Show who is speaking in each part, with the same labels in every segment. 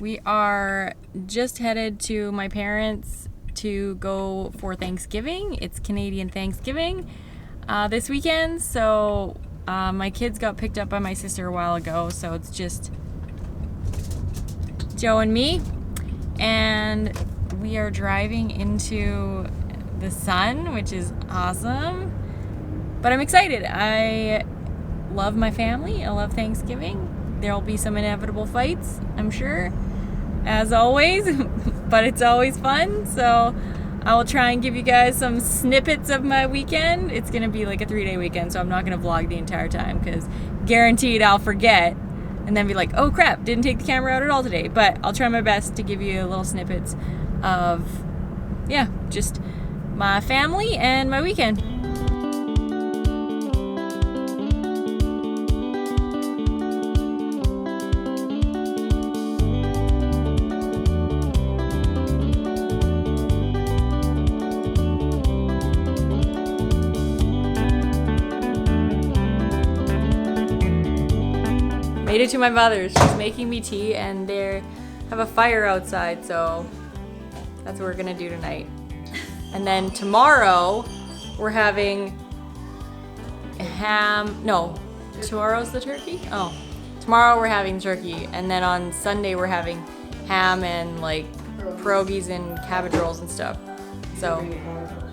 Speaker 1: We are just headed to my parents to go for Thanksgiving. It's Canadian Thanksgiving this weekend, so my kids got picked up by my sister a while ago, so it's just Joe and me, and we are driving into the sun, which is awesome, but I'm excited. I love my family. I love Thanksgiving. There'll be some inevitable fights, I'm sure, as always, but it's always fun. So I will try and give you guys some snippets of my weekend. It's going to be like a 3-day weekend, so I'm not going to vlog the entire time because guaranteed I'll forget and then be like, oh crap, didn't take the camera out at all today. But I'll try my best to give you little snippets of, yeah, just my family and my weekend. Made it to my mother's. She's making me tea and they have a fire outside, so that's what we're gonna do tonight. And then tomorrow we're having ham. No, tomorrow's the turkey? Oh, tomorrow we're having turkey, and then on Sunday we're having ham and like pierogies and cabbage rolls and stuff. So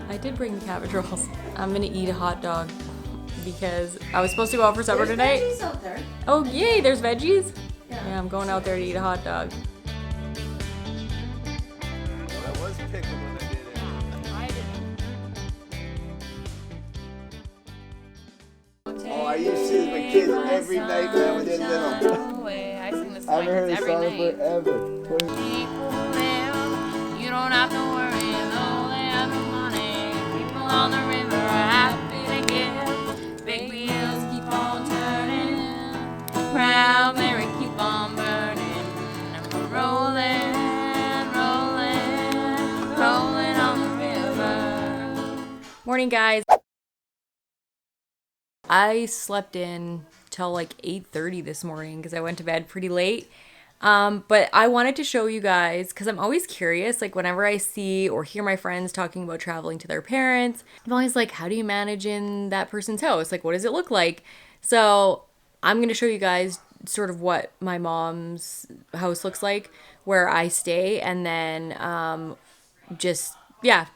Speaker 1: I did bring the cabbage rolls. I'm gonna eat a hot dog because I was supposed to go out for supper tonight.
Speaker 2: There's veggies out there.
Speaker 1: Oh yay, there's veggies?
Speaker 2: Yeah,
Speaker 1: I'm going out there to eat a hot dog.
Speaker 3: Well, that was pickle when I did it. Oh, I used to see my kids every night when I was little.
Speaker 4: No way. I sing this
Speaker 3: I haven't heard
Speaker 4: song
Speaker 3: this
Speaker 4: every
Speaker 3: song
Speaker 4: night.
Speaker 3: forever.
Speaker 4: You don't have to worry, no, they have no money. People on the river are happy to give. Big wheels keep on turning. Proud Mary keep on burning. And we're rolling, rolling, rolling on the river.
Speaker 1: Morning, guys. I slept in till like 8:30 this morning because I went to bed pretty late. But I wanted to show you guys because I'm always curious, like whenever I see or hear my friends talking about traveling to their parents, I'm always like, how do you manage in that person's house? Like, what does it look like? So I'm going to show you guys sort of what my mom's house looks like where I stay, and then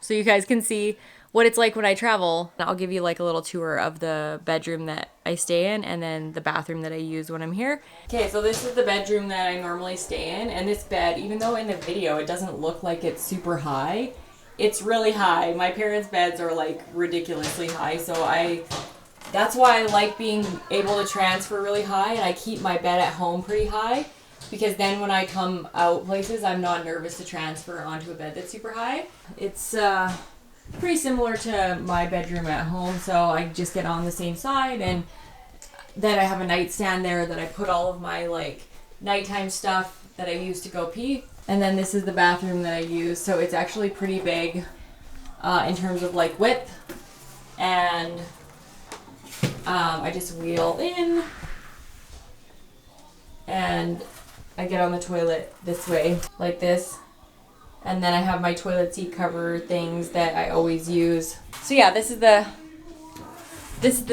Speaker 1: so you guys can see what it's like when I travel. I'll give you like a little tour of the bedroom that I stay in and then the bathroom that I use when I'm here. Okay, so this is the bedroom that I normally stay in, and this bed, even though in the video it doesn't look like it's super high, it's really high. My parents' beds are like ridiculously high, so that's why I like being able to transfer really high, and I keep my bed at home pretty high because then when I come out places, I'm not nervous to transfer onto a bed that's super high. It's pretty similar to my bedroom at home, so I just get on the same side, and then I have a nightstand there that I put all of my like nighttime stuff that I use to go pee. And then this is the bathroom that I use, so it's actually pretty big in terms of like width, and I just wheel in and I get on the toilet this way like this. And then I have my toilet seat cover things that I always use. So yeah, this is the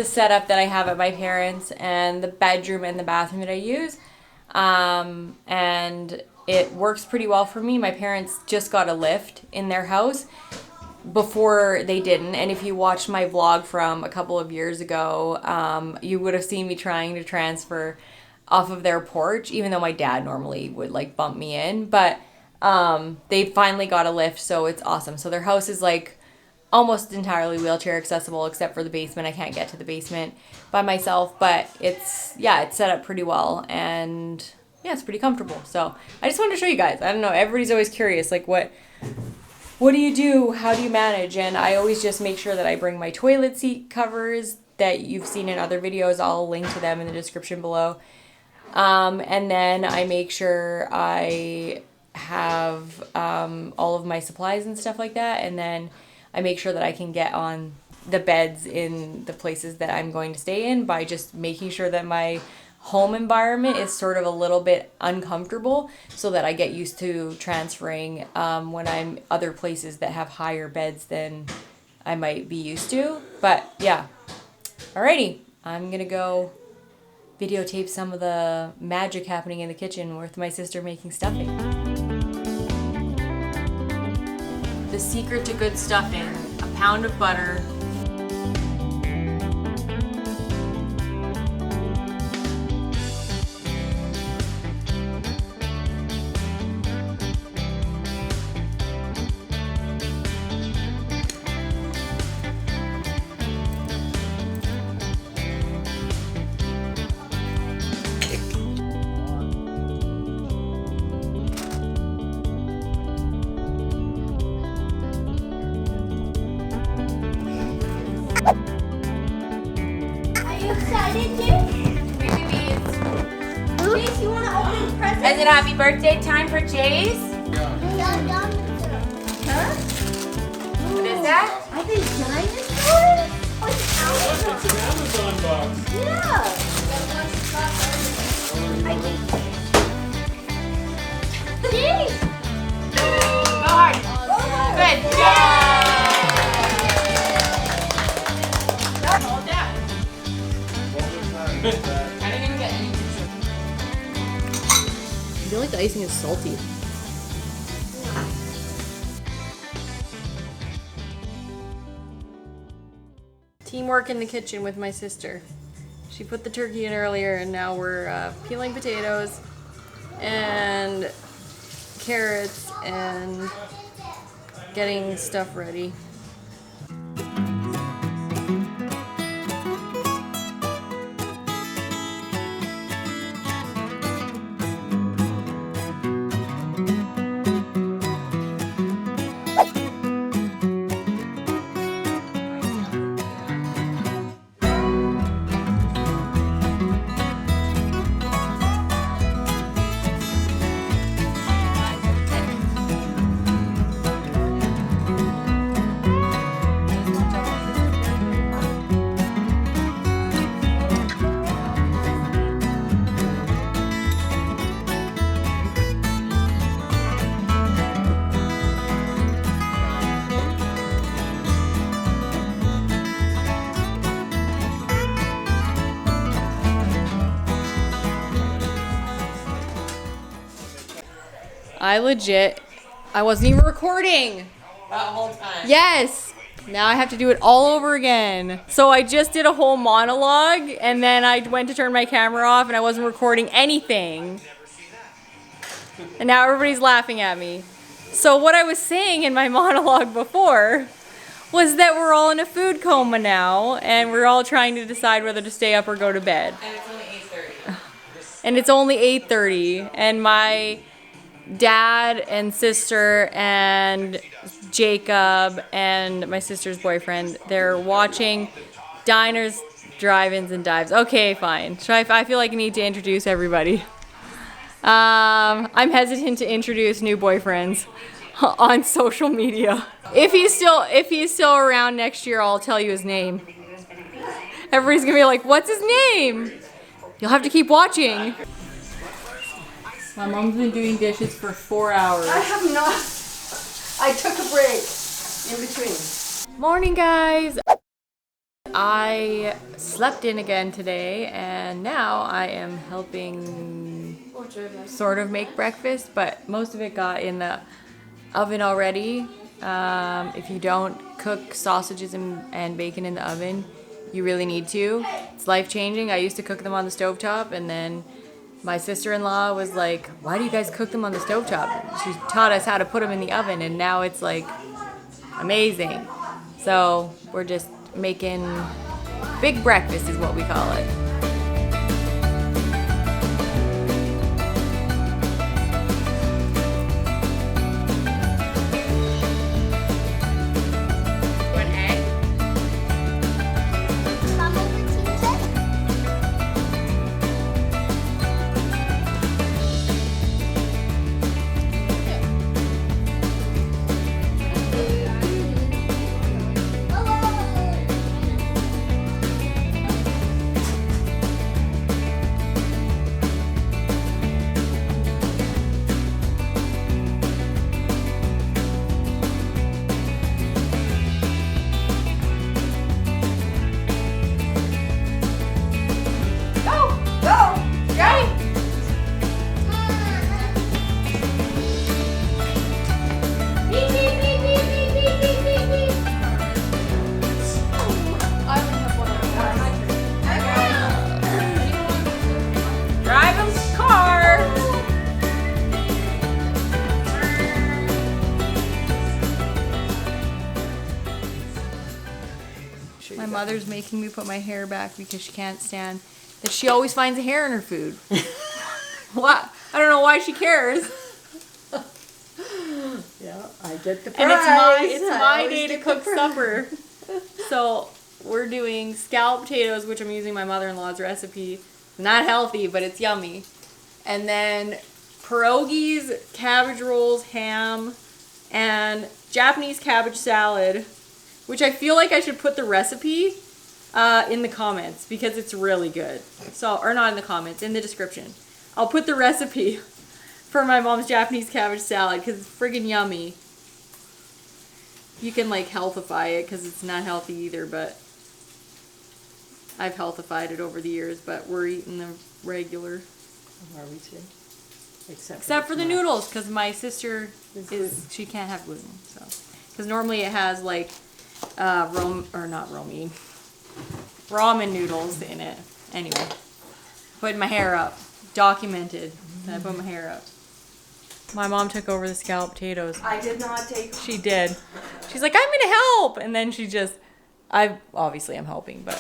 Speaker 1: setup that I have at my parents', and the bedroom and the bathroom that I use. And it works pretty well for me. My parents just got a lift in their house. Before they didn't, and if you watched my vlog from a couple of years ago, you would have seen me trying to transfer off of their porch, even though my dad normally would like bump me in, but they finally got a lift, so it's awesome. So their house is like almost entirely wheelchair accessible except for the basement. I can't get to the basement by myself, but it's set up pretty well, and yeah, it's pretty comfortable. So I just wanted to show you guys. I don't know, everybody's always curious, like what do you do? How do you manage? And I always just make sure that I bring my toilet seat covers that you've seen in other videos. I'll link to them in the description below. And then I make sure I have all of my supplies and stuff like that. And then I make sure that I can get on the beds in the places that I'm going to stay in by just making sure that my home environment is sort of a little bit uncomfortable, so that I get used to transferring when I'm other places that have higher beds than I might be used to. But yeah, alrighty, I'm gonna go videotape some of the magic happening in the kitchen with my sister making stuffing. The secret to good stuffing: a pound of butter,
Speaker 2: Chase, you want to open the present?
Speaker 4: Is it happy birthday time for Chase?
Speaker 2: Huh?
Speaker 4: What is that?
Speaker 2: Are they dinosaurs? Oh, it's almonds.
Speaker 5: It's an Amazon box.
Speaker 2: Yeah. Chase!
Speaker 4: Go hard. Good. Hold that. I didn't even get any picture.
Speaker 1: I feel like the icing is salty. Teamwork in the kitchen with my sister. She put the turkey in earlier, and now we're peeling potatoes and carrots and getting stuff ready. I wasn't even recording.
Speaker 4: That whole time.
Speaker 1: Yes. Now I have to do it all over again. So I just did a whole monologue, and then I went to turn my camera off and I wasn't recording anything. And now everybody's laughing at me. So what I was saying in my monologue before was that we're all in a food coma now, and we're all trying to decide whether to stay up or go to bed.
Speaker 4: And it's only 8:30.
Speaker 1: And it's only 8:30, and my dad and sister and Jacob and my sister's boyfriend, they're watching diners, drive-ins, and dives. Okay, fine. So I feel like I need to introduce everybody. I'm hesitant to introduce new boyfriends on social media. If he's still around next year, I'll tell you his name. Everybody's gonna be like, "What's his name?" You'll have to keep watching. My mom's been doing dishes for 4 hours.
Speaker 2: I have not. I took a break in between.
Speaker 1: Morning, guys. I slept in again today, and now I am helping sort of make breakfast, but most of it got in the oven already. If you don't cook sausages and bacon in the oven, you really need to. It's life-changing. I used to cook them on the stovetop, and then my sister-in-law was like, "Why do you guys cook them on the stovetop?" She taught us how to put them in the oven, and now it's like amazing. So we're just making big breakfast is what we call it.
Speaker 4: One egg.
Speaker 2: sure
Speaker 1: My
Speaker 2: you got
Speaker 1: mother's making me put my hair back because she can't stand that she always finds a hair in her food. What? I don't know why she cares.
Speaker 2: Yeah, I get the prize.
Speaker 1: And it's
Speaker 2: I
Speaker 1: my
Speaker 2: always
Speaker 1: day to
Speaker 2: get the
Speaker 1: cook
Speaker 2: prize.
Speaker 1: supper. So we're doing scalloped potatoes, which I'm using my mother-in-law's recipe. Not healthy, but it's yummy. And then pierogies, cabbage rolls, ham, and Japanese cabbage salad, which I feel like I should put the recipe in the comments because it's really good. So, or not in the comments, in the description. I'll put the recipe for my mom's Japanese cabbage salad because it's friggin' yummy. You can like healthify it because it's not healthy either, but I've healthified it over the years, but we're eating the regular.
Speaker 2: Are we too?
Speaker 1: Except for the
Speaker 2: tomato.
Speaker 1: noodles, because my sister she can't have gluten. So, because normally it has like ramen noodles in it. Anyway, putting my hair up, documented that I put my hair up. My mom took over the scalloped potatoes.
Speaker 2: I did not take.
Speaker 1: She did. She's like, I'm gonna help, and then she just, I'm helping, but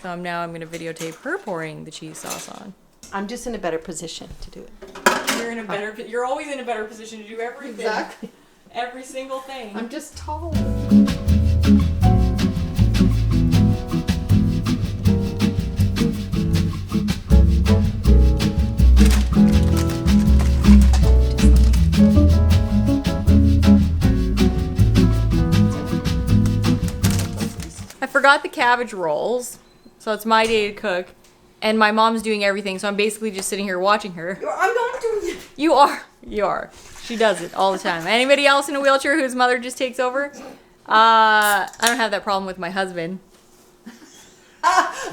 Speaker 1: so I'm gonna videotape her pouring the cheese sauce on.
Speaker 2: I'm just in a better position to do it.
Speaker 1: You're always in a better position to do everything.
Speaker 2: Exactly.
Speaker 1: Every single thing.
Speaker 2: I'm just taller.
Speaker 1: I forgot the cabbage rolls, so it's my day to cook, and my mom's doing everything, so I'm basically just sitting here watching her.
Speaker 2: I'm not doing it.
Speaker 1: You are. She does it all the time. Anybody else in a wheelchair whose mother just takes over? I don't have that problem with my husband,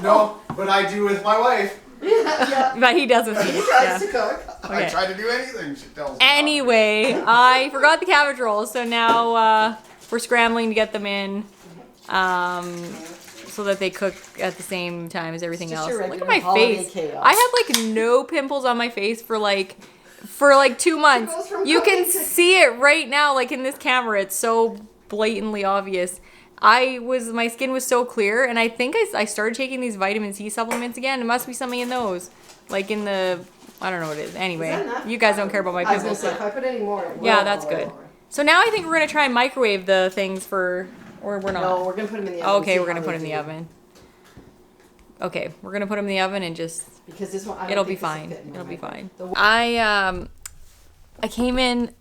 Speaker 3: No, but I do with my wife.
Speaker 2: Yeah.
Speaker 1: but he does with me.
Speaker 2: He tries
Speaker 1: Yeah.
Speaker 2: to cook.
Speaker 3: I
Speaker 1: Okay.
Speaker 3: try to do anything she tells me.
Speaker 1: Anyway, I forgot the cabbage rolls, so now we're scrambling to get them in, so that they cook at the same time as everything
Speaker 2: Just
Speaker 1: else.
Speaker 2: your
Speaker 1: Look at
Speaker 2: regular
Speaker 1: my
Speaker 2: holiday
Speaker 1: face.
Speaker 2: chaos.
Speaker 1: I have like no pimples on my face for like 2 months.
Speaker 2: goes from
Speaker 1: You can
Speaker 2: cooking to-
Speaker 1: see it right now, like in this camera. It's so blatantly obvious. My skin was so clear, and I think I started taking these vitamin C supplements again. It must be something in those, like in the, I don't know what it is. Anyway,
Speaker 2: Is that enough?
Speaker 1: you guys don't care about my
Speaker 2: I was gonna
Speaker 1: pimples.
Speaker 2: say,
Speaker 1: but-
Speaker 2: if I put any more, it will
Speaker 1: yeah, that's
Speaker 2: all
Speaker 1: good.
Speaker 2: over.
Speaker 1: So now I think we're gonna try and microwave the things or we're not.
Speaker 2: No, we're gonna put them in the oven.
Speaker 1: Okay,
Speaker 2: see
Speaker 1: we're
Speaker 2: how
Speaker 1: gonna put
Speaker 2: they
Speaker 1: them in the
Speaker 2: do.
Speaker 1: oven. Okay, we're gonna put them in the oven and just
Speaker 2: Because this one, I don't
Speaker 1: it'll be
Speaker 2: think this will
Speaker 1: fine.
Speaker 2: fit in my
Speaker 1: It'll be
Speaker 2: microwave.
Speaker 1: fine. I came in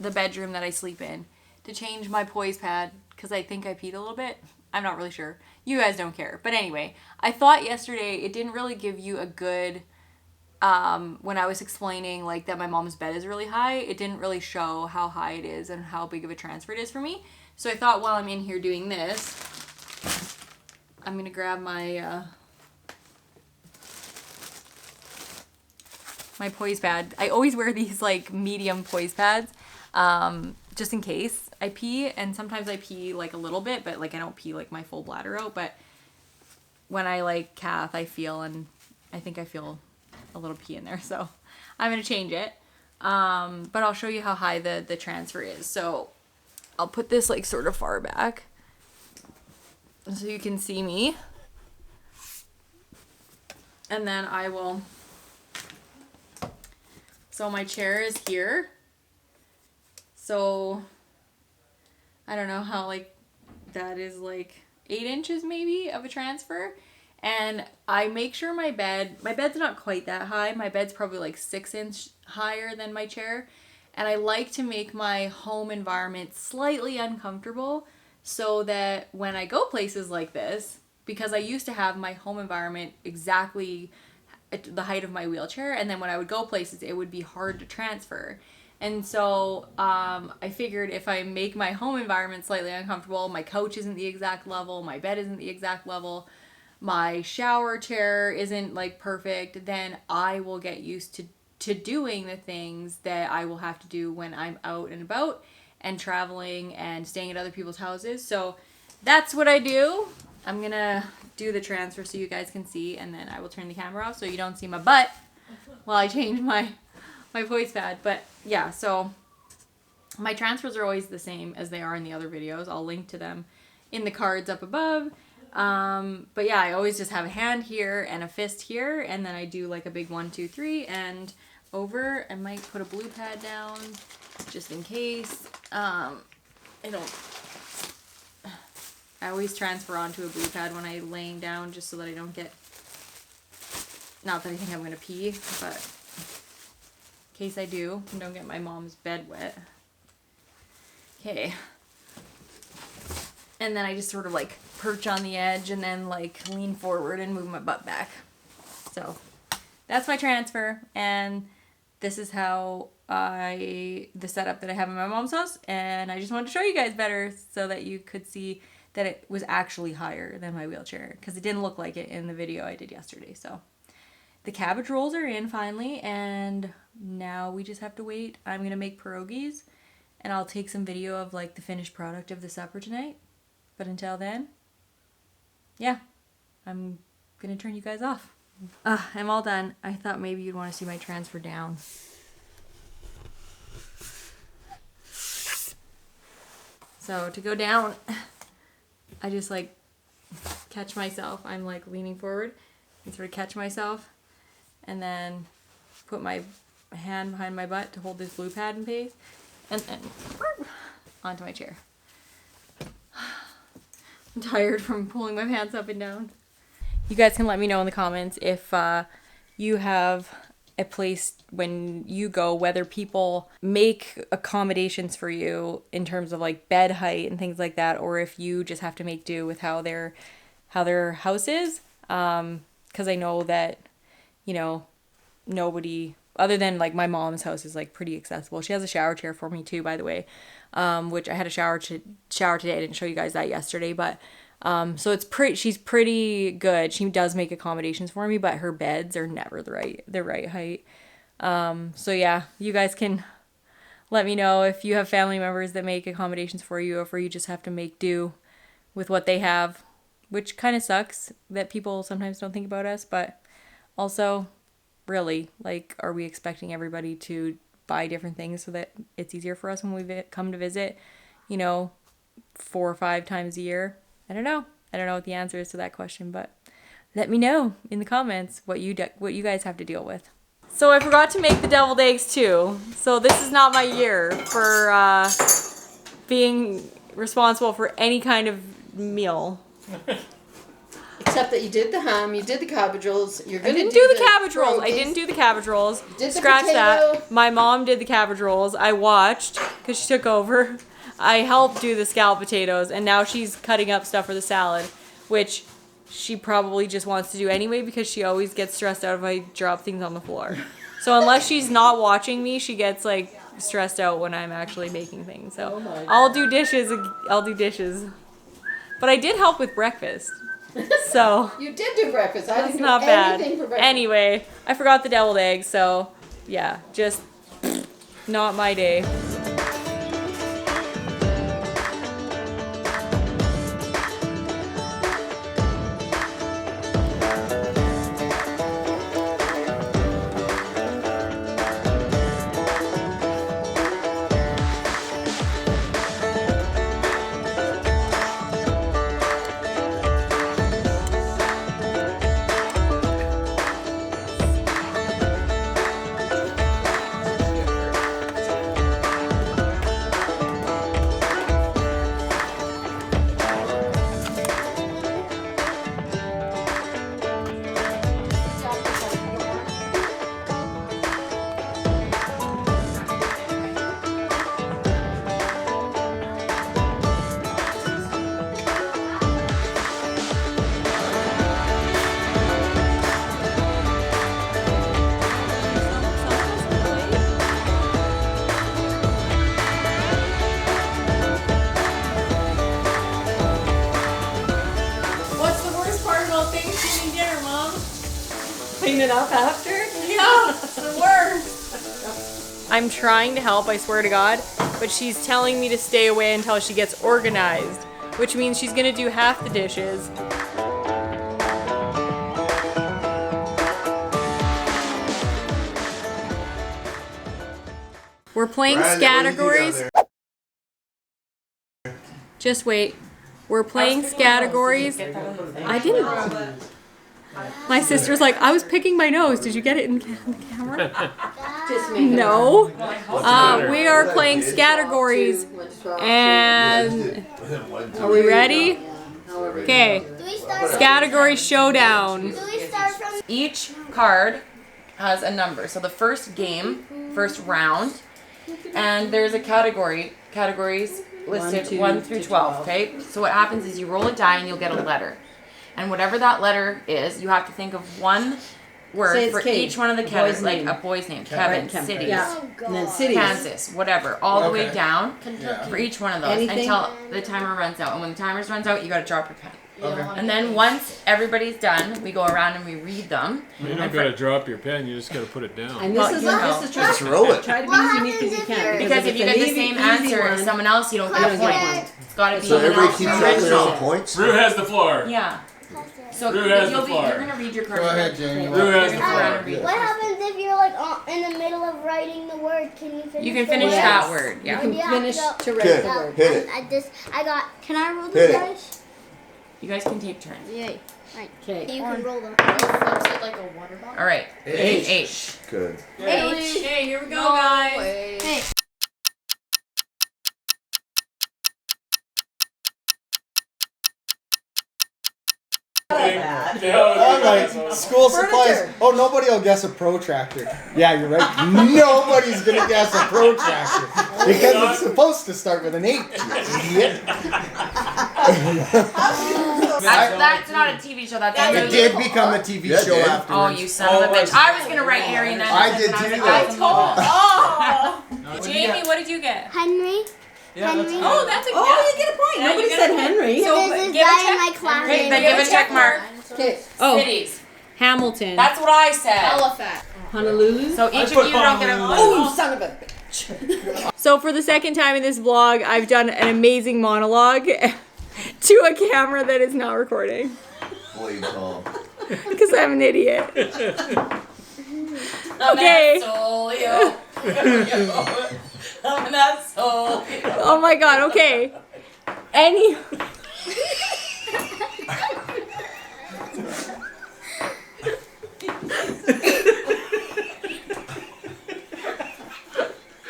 Speaker 1: the bedroom that I sleep in to change my poise pad because I think I peed a little bit. I'm not really sure. You guys don't care. But anyway, I thought yesterday it didn't really give you a good when I was explaining like that my mom's bed is really high, it didn't really show how high it is and how big of a transfer it is for me. So I thought while I'm in here doing this, I'm gonna grab my my poise pad. I always wear these like medium poise pads, just in case I pee, and sometimes I pee like a little bit, but like I don't pee like my full bladder out. But when I like cath, I feel a little pee in there, so I'm gonna change it. But I'll show you how high the transfer is. So I'll put this like sort of far back so you can see me, and then I will. So my chair is here. So I don't know how like that is like 8 inches maybe of a transfer. And I make sure my bed's not quite that high. My bed's probably like 6 inch higher than my chair. And I like to make my home environment slightly uncomfortable so that when I go places like this, because I used to have my home environment exactly at the height of my wheelchair, and then when I would go places, it would be hard to transfer. And so I figured if I make my home environment slightly uncomfortable, my couch isn't the exact level, my bed isn't the exact level, my shower chair isn't like perfect, then I will get used to doing the things that I will have to do when I'm out and about and traveling and staying at other people's houses. So that's what I do. I'm gonna do the transfer so you guys can see, and then I will turn the camera off so you don't see my butt while I change my voice pad. But yeah, so my transfers are always the same as they are in the other videos. I'll link to them in the cards up above. But yeah, I always just have a hand here and a fist here, and then I do like a big 1, 2, 3, and over. I might put a blue pad down just in case. I always transfer onto a blue pad when I'm laying down just so that I don't get, not that I think I'm gonna pee, but in case I do, and don't get my mom's bed wet. Okay. And then I just sort of like perch on the edge and then like lean forward and move my butt back. So that's my transfer, and this is how the setup that I have in my mom's house, and I just wanted to show you guys better so that you could see that it was actually higher than my wheelchair, because it didn't look like it in the video I did yesterday. So the cabbage rolls are in finally, and now we just have to wait. I'm gonna make pierogies, and I'll take some video of like the finished product of the supper tonight. But until then, yeah, I'm gonna turn you guys off. I'm all done. I thought maybe you'd want to see my transfer down. So to go down, I just like catch myself. I'm like leaning forward and sort of catch myself, and then put my hand behind my butt to hold this blue pad in place, and then onto my chair. I'm tired from pulling my pants up and down. You guys can let me know in the comments if you have a place when you go, whether people make accommodations for you in terms of like bed height and things like that, or if you just have to make do with how their house is. Because I know that, you know, nobody other than like my mom's house is like pretty accessible. She has a shower chair for me too, by the way, which I had a shower today. I didn't show you guys that yesterday, but so it's she's pretty good. She does make accommodations for me, but her beds are never the right height. So yeah, you guys can let me know if you have family members that make accommodations for you, or if you just have to make do with what they have, which kind of sucks that people sometimes don't think about us, but also, really, like, are we expecting everybody to buy different things so that it's easier for us when we come to visit, you know, 4 or 5 times a year? I don't know what the answer is to that question, but let me know in the comments what you guys have to deal with. So I forgot to make the deviled eggs too. So this is not my year for being responsible for any kind of meal.
Speaker 2: Except that you did the ham, you did the cabbage rolls. You're gonna
Speaker 1: I didn't do the cabbage
Speaker 2: pierogies.
Speaker 1: rolls. I didn't do the cabbage rolls.
Speaker 2: Did the
Speaker 1: Scratch
Speaker 2: potato.
Speaker 1: that. My mom did the cabbage rolls. I watched because she took over. I helped do the scalloped potatoes, and now she's cutting up stuff for the salad, which she probably just wants to do anyway because she always gets stressed out if I drop things on the floor. So unless she's not watching me, she gets like stressed out when I'm actually making things. So I'll do dishes. But I did help with breakfast. So
Speaker 2: You did do breakfast. I
Speaker 1: that's
Speaker 2: didn't do
Speaker 1: not bad.
Speaker 2: anything for breakfast.
Speaker 1: Anyway, I forgot the deviled eggs, so yeah, just not my day. Clean it up after?
Speaker 2: Yeah, it's the worst.
Speaker 1: I'm trying to help, I swear to God, but she's telling me to stay away until she gets organized, which means she's gonna do half the dishes. We're playing
Speaker 3: Riley, what do you do down
Speaker 1: categories.
Speaker 3: there?
Speaker 1: Just wait. We're playing categories. I didn't. My sister's like, I was picking my nose. Did you get it in the camera? No. We are playing categories. And are we ready? Okay. Category showdown.
Speaker 4: Each card has a number. So the first game, first round, and there's a categories listed 1 through 12, okay? So what happens is you roll a die and you'll get a letter. And whatever that letter is, you have to think of one word for each one of the categories, like a boy's name, Kevin, cities,
Speaker 2: And then cities.
Speaker 4: Kansas, whatever, all the way down for each one of those until the timer runs out. And when the timer runs out, you got to drop your pen.
Speaker 3: Okay.
Speaker 4: And then once everybody's done, we go around and we read them.
Speaker 5: You don't gotta drop your pen, you just gotta put it down.
Speaker 2: And this is try
Speaker 3: Just roll it.
Speaker 2: to be as unique as you can.
Speaker 4: Because if you get the same answer as someone else, you don't get a point. It's got to be
Speaker 3: So everybody
Speaker 4: else
Speaker 3: keeps track of their
Speaker 4: original.
Speaker 3: own points?
Speaker 5: Rue has the floor.
Speaker 4: Yeah. So
Speaker 5: Rue has the
Speaker 4: you're
Speaker 5: floor.
Speaker 4: gonna read your card.
Speaker 3: Go ahead, Jamie.
Speaker 5: Rue has the
Speaker 4: You're gonna
Speaker 5: floor.
Speaker 4: read it.
Speaker 6: What happens if you're like in the middle of writing the word? Can you finish?
Speaker 4: You can
Speaker 6: the
Speaker 4: finish
Speaker 6: word?
Speaker 4: that word.
Speaker 2: You
Speaker 4: Yeah.
Speaker 2: can
Speaker 6: Yeah,
Speaker 2: finish
Speaker 6: go.
Speaker 2: to write
Speaker 3: Good.
Speaker 2: the word.
Speaker 3: Hit it.
Speaker 6: I got. Can I roll
Speaker 3: Hit
Speaker 6: the
Speaker 3: it.
Speaker 6: dice?
Speaker 4: You guys can take turns.
Speaker 6: Yay! Right.
Speaker 2: Okay.
Speaker 6: You can roll them.
Speaker 4: All right. H.
Speaker 3: Good.
Speaker 1: Okay, here we go, guys.
Speaker 6: Hey.
Speaker 7: I'm like, school supplies. Oh, nobody will guess a protractor. Yeah, you're right. Nobody's gonna guess a protractor because it's supposed to start with an H. You idiot.
Speaker 4: That's not a TV show. That's
Speaker 7: It did become a TV
Speaker 3: Yeah, it
Speaker 7: show
Speaker 3: did.
Speaker 4: Oh,
Speaker 7: afterwards.
Speaker 4: you son of a bitch! I was gonna write Harry and
Speaker 3: I did too, though.
Speaker 1: Jamie, what did you get?
Speaker 6: Henry. Henry.
Speaker 1: Oh, that's a
Speaker 2: Oh, you get a point.
Speaker 1: Yeah,
Speaker 2: Nobody
Speaker 1: you
Speaker 2: said
Speaker 1: get a point.
Speaker 2: Henry.
Speaker 1: So
Speaker 6: There's this
Speaker 1: give a
Speaker 6: guy
Speaker 1: check.
Speaker 6: in my class.
Speaker 4: Okay,
Speaker 6: named
Speaker 4: then give a check mark.
Speaker 2: Okay.
Speaker 1: Oh,
Speaker 4: Cities.
Speaker 1: Hamilton.
Speaker 4: That's what I said.
Speaker 2: Honolulu.
Speaker 4: So each of you don't get a point.
Speaker 2: Oh, you son of a bitch.
Speaker 1: So for the second time in this vlog, I've done an amazing monologue to a camera that is not recording
Speaker 3: Boy, Tom.
Speaker 1: because I'm an idiot. Okay. Oh my god, okay. Any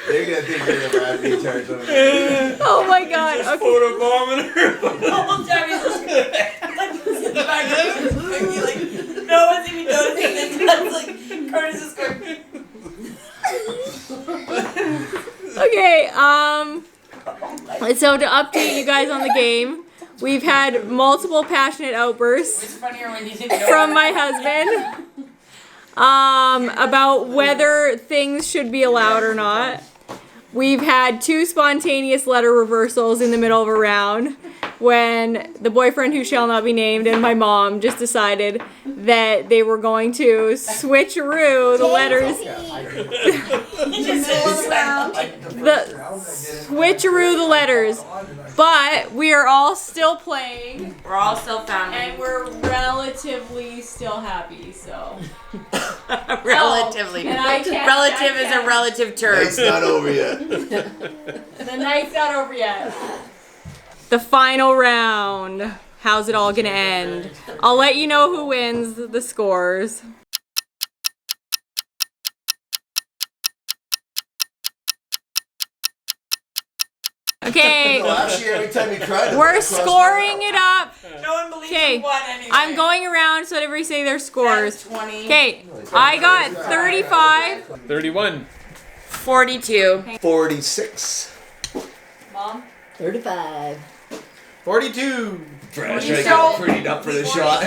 Speaker 3: They're gonna think you're the bad retard.
Speaker 1: Oh my god, okay.
Speaker 5: Photobombing her.
Speaker 4: No one's even noticing this. That's like Curtis is going.
Speaker 1: Okay, so to update you guys on the game, we've had multiple passionate outbursts
Speaker 4: It's funnier when you didn't know.
Speaker 1: from my husband about whether things should be allowed or not. We've had 2 spontaneous letter reversals in the middle of a round when the boyfriend who shall not be named and my mom just decided that they were going to switcheroo the letters. Switcheroo the letters. But we are all still playing.
Speaker 4: We're all still family.
Speaker 1: And we're relatively still happy, so.
Speaker 4: Relatively.
Speaker 1: And I can't-
Speaker 4: Relative
Speaker 1: I
Speaker 4: is a
Speaker 1: can't-
Speaker 4: relative term.
Speaker 3: It's not over yet.
Speaker 1: The night's not over yet. The final round. How's it all gonna end? I'll let you know who wins the scores. Okay,
Speaker 3: Well, actually, every time you cry,
Speaker 1: we're scoring it up.
Speaker 4: No one believes
Speaker 1: Okay,
Speaker 4: you won anyway.
Speaker 1: I'm going around so that everybody say their scores.
Speaker 4: 20.
Speaker 1: Okay, I got 35.
Speaker 5: 31.
Speaker 4: 42.
Speaker 3: 46.
Speaker 1: Mom?
Speaker 2: 35.
Speaker 7: 42.
Speaker 3: Brash, I got prettied up for the shot.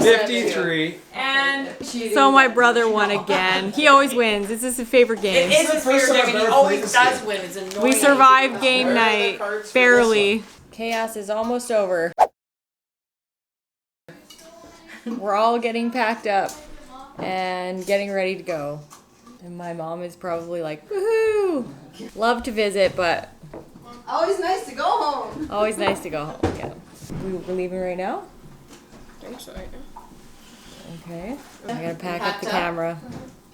Speaker 5: 53.
Speaker 1: And so my brother won again. He always wins. This is his favorite game.
Speaker 4: It is his
Speaker 3: first
Speaker 4: favorite
Speaker 3: time
Speaker 4: game.
Speaker 3: I've
Speaker 4: He
Speaker 3: ever
Speaker 4: always
Speaker 3: played this
Speaker 4: does
Speaker 3: game.
Speaker 4: win. It's annoying.
Speaker 1: We survived game night. Barely. Chaos is almost over. We're all getting packed up and getting ready to go. And my mom is probably like, woohoo! Love to visit, but
Speaker 2: Always nice to go home.
Speaker 1: always nice to go home. Yeah. We're leaving right now? Okay. I gotta pack up the camera.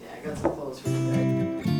Speaker 2: Yeah, I got some clothes for you guys.